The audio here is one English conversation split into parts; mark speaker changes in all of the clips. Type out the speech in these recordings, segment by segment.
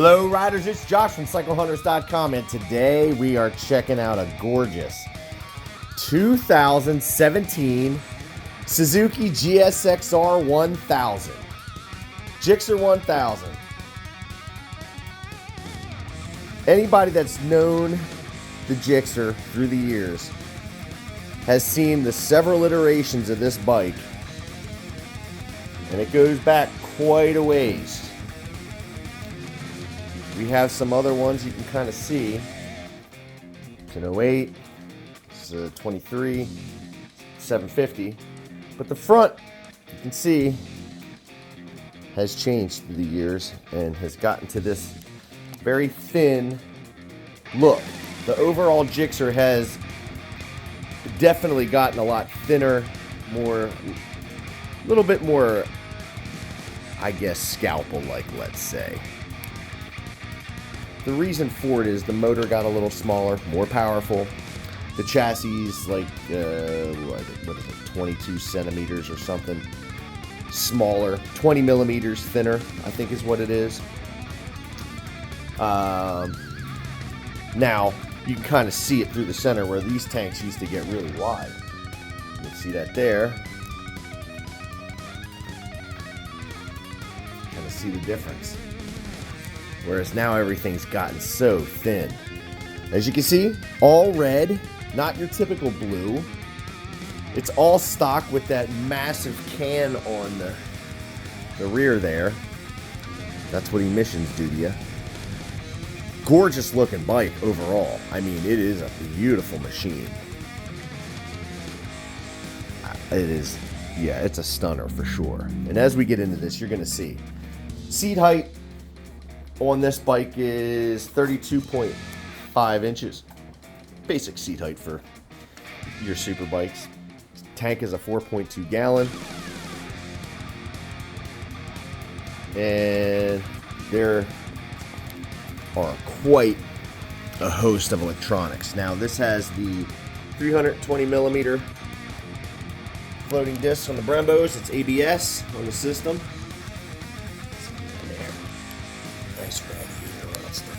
Speaker 1: Hello riders, it's Josh from CycleHunters.com, and today we are checking out a gorgeous 2017 Suzuki GSX-R 1000. Gixxer 1000. Anybody that's known the Gixxer through the years has seen the several iterations of this bike, and it goes back quite a ways. We have some other ones you can kind of see. It's an 08, it's a 23, 750. But the front, you can see, has changed through the years and has gotten to this very thin look. The overall Gixxer has definitely gotten a lot thinner, a little bit more, I guess, scalpel-like, let's say. The reason for it is the motor got a little smaller, more powerful. The chassis is like, what is it, 22 centimeters or something smaller. 20 millimeters thinner, I think is what it is. Now, you can kind of see it through the center where these tanks used to get really wide. You can see that there. Kind of see the difference. Whereas now everything's gotten so thin. As you can see, all red, not your typical blue. It's all stock with that massive can on the rear there. That's what emissions do to you. Gorgeous looking bike overall. I mean, it is a beautiful machine. It is, yeah, it's a stunner for sure. And as we get into this, you're gonna see seat height on this bike is 32.5 inches. Basic seat height for your super bikes. Tank is a 4.2 gallon. And there are quite a host of electronics. Now this has the 320 millimeter floating disc on the Brembos. It's ABS on the system. Nice radiator, all that stuff.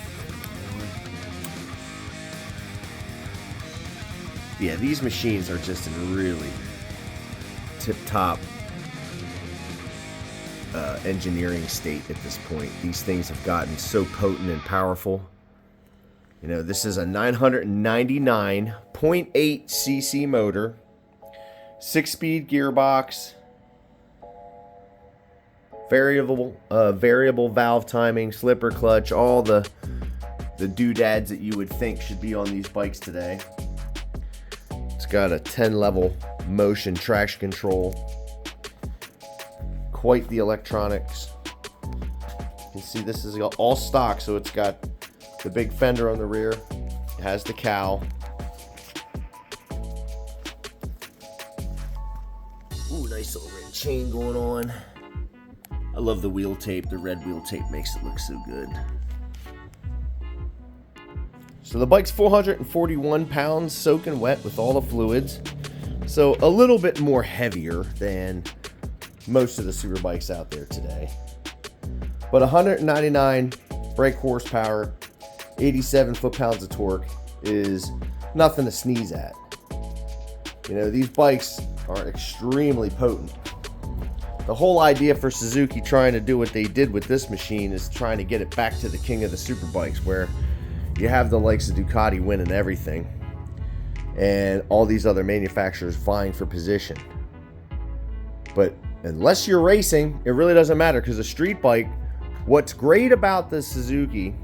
Speaker 1: Yeah, these machines are just in really tip-top engineering state at this point. These things have gotten so potent and powerful. You know, this is a 999.8 cc motor, 6-speed gearbox, variable valve timing, slipper clutch, all the doodads that you would think should be on these bikes today. It's got a 10-level motion traction control. Quite the electronics. You can see this is all stock, so it's got the big fender on the rear. It has the cowl. Ooh, nice little ring chain going on. I love the wheel tape. The red wheel tape makes it look so good. So the bike's 441 pounds soaking wet with all the fluids. So a little bit more heavier than most of the super bikes out there today. But 199 brake horsepower, 87 foot-pounds of torque is nothing to sneeze at. You know, these bikes are extremely potent. The whole idea for Suzuki trying to do what they did with this machine is trying to get it back to the king of the super bikes, where you have the likes of Ducati winning everything and all these other manufacturers vying for position. But unless you're racing, it really doesn't matter, because a street bike, what's great about the Suzuki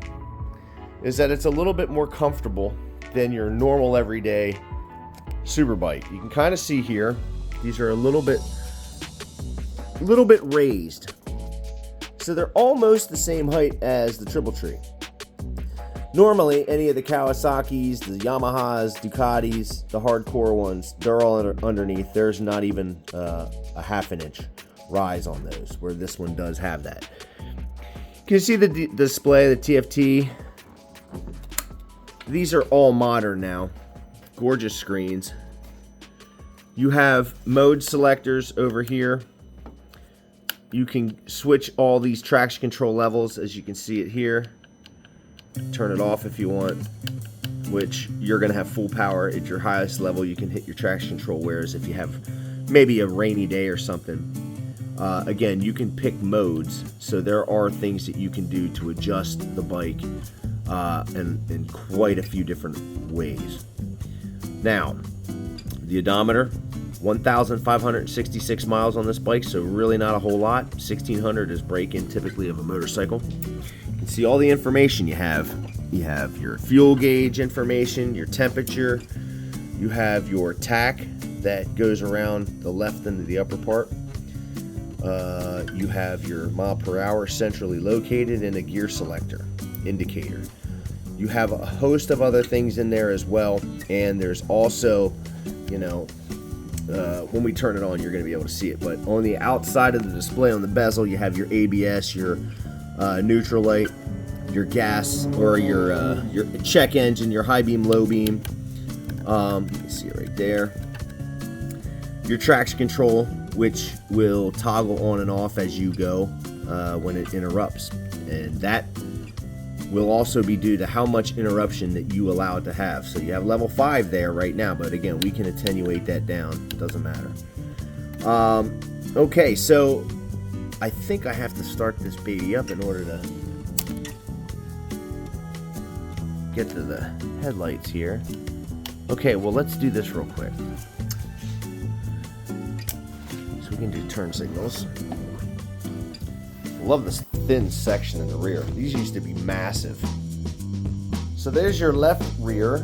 Speaker 1: is that it's a little bit more comfortable than your normal everyday super bike. You can kind of see here, these are a little bit raised. So they're almost the same height as the Triple Tree. Normally, any of the Kawasaki's, the Yamahas, Ducatis, the hardcore ones, they're all underneath. There's not even a half an inch rise on those, where this one does have that. You can see the display, the TFT. These are all modern now. Gorgeous screens. You have mode selectors over here. You can switch all these traction control levels, as you can see it here. Turn it off if you want, which you're going to have full power. At your highest level, you can hit your traction control, whereas if you have maybe a rainy day or something, again, you can pick modes. So there are things that you can do to adjust the bike in quite a few different ways. Now, the odometer, 1,566 miles on this bike, so really not a whole lot. 1,600 is break-in typically of a motorcycle. You can see all the information you have. You have your fuel gauge information, your temperature. You have your tach that goes around the left into the upper part. You have your mile per hour centrally located and a gear selector indicator. You have a host of other things in there as well, and there's also, you know, when we turn it on, you're going to be able to see it. But on the outside of the display on the bezel, you have your ABS, your neutral light, your gas or your check engine, your high beam, low beam. You can see it right there. Your traction control, which will toggle on and off as you go when it interrupts, and that will also be due to how much interruption that you allow it to have. So you have level 5 there right now, but again, we can attenuate that down. It doesn't matter. Okay, so I think I have to start this baby up in order to get to the headlights here. Okay, well, let's do this real quick. So we can do turn signals. Love this thin section in the rear. These used to be massive. So there's your left rear,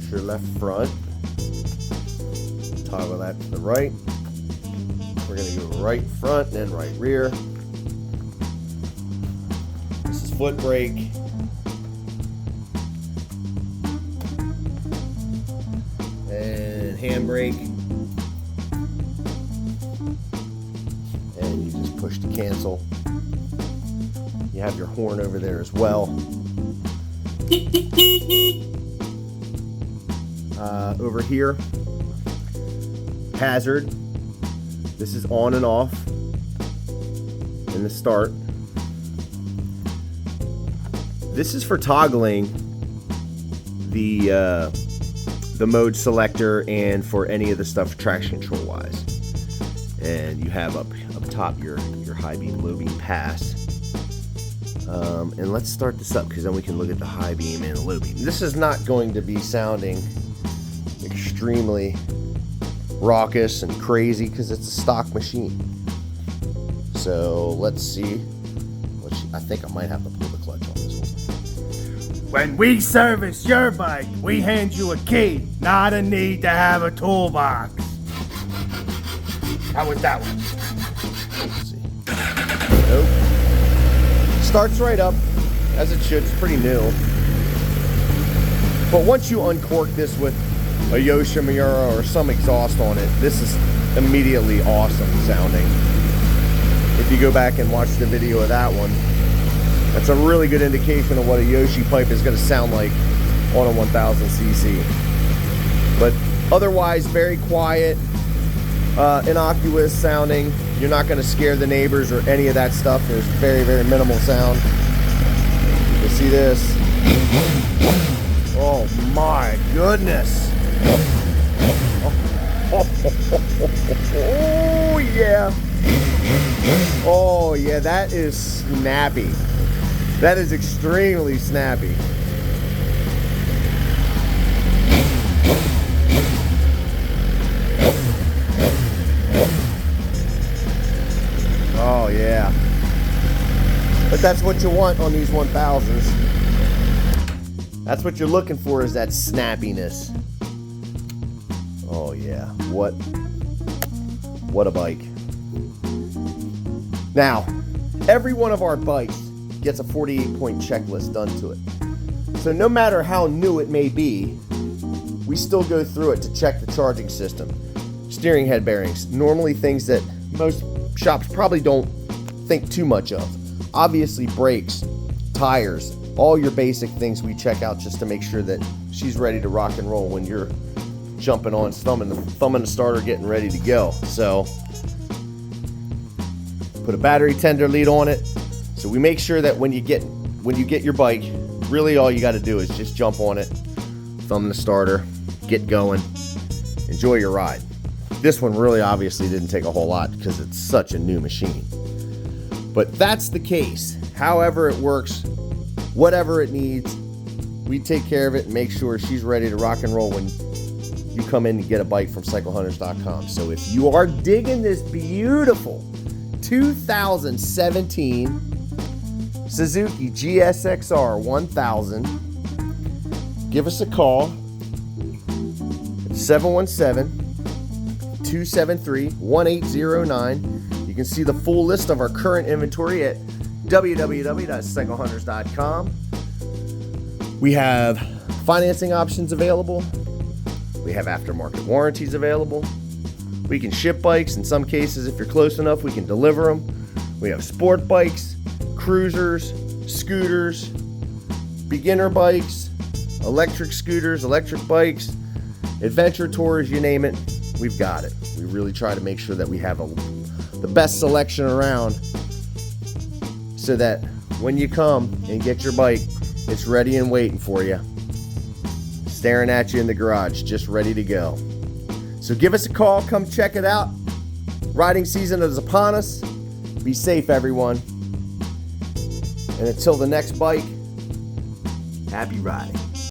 Speaker 1: your left front. Toggle that to the right. We're going to go right front and then right rear. This is foot brake. And handbrake. And you just push to cancel. You have your horn over there as well. Over here, hazard. This is on and off in the start. This is for toggling the mode selector and for any of the stuff traction control wise. And you have up top your high beam, low beam pass. And let's start this up because then we can look at the high beam and the low beam. This is not going to be sounding extremely raucous and crazy because it's a stock machine. So let's see. I think I might have to pull the clutch on this one.
Speaker 2: When we service your bike, we hand you a key, not a need to have a toolbox. How was that one?
Speaker 1: Let's see. Nope. Starts right up as it should. It's pretty new. But once you uncork this with a Yoshimura or some exhaust on it, this is immediately awesome sounding. If you go back and watch the video of that one, that's a really good indication of what a Yoshi pipe is going to sound like on a 1000cc. But otherwise, very quiet, innocuous sounding. You're not going to scare the neighbors or any of that stuff. There's very, very minimal sound. You see this? Oh my goodness. Oh yeah. Oh yeah, that is snappy. That is extremely snappy. Oh yeah. But that's what you want on these 1000s. That's what you're looking for, is that snappiness. Oh yeah, what a bike. Now, every one of our bikes gets a 48-point checklist done to it. So no matter how new it may be, we still go through it to check the charging system. Steering head bearings, normally things that most shops probably don't think too much of. Obviously brakes, tires, all your basic things we check out just to make sure that she's ready to rock and roll when you're jumping on, thumbing the starter, getting ready to go. So put a battery tender lead on it. So we make sure that when when you get your bike, really all you got to do is just jump on it, thumb the starter, get going, enjoy your ride. This one really obviously didn't take a whole lot because it's such a new machine. But that's the case. However it works, whatever it needs, we take care of it and make sure she's ready to rock and roll when you come in and get a bike from CycleHunters.com. So if you are digging this beautiful 2017 Suzuki GSX-R 1000, give us a call at 717-273-1809. You can see the full list of our current inventory at www.cyclehunters.com. We have financing options available. We have aftermarket warranties available. We can ship bikes. In some cases, if you're close enough, we can deliver them. We have sport bikes, cruisers, scooters, beginner bikes, electric scooters, electric bikes, adventure tours, you name it, we've got it. We really try to make sure that we have the best selection around so that when you come and get your bike, it's ready and waiting for you, staring at you in the garage, just ready to go. So give us a call, come check it out. Riding season is upon us. Be safe, everyone. And until the next bike, happy riding.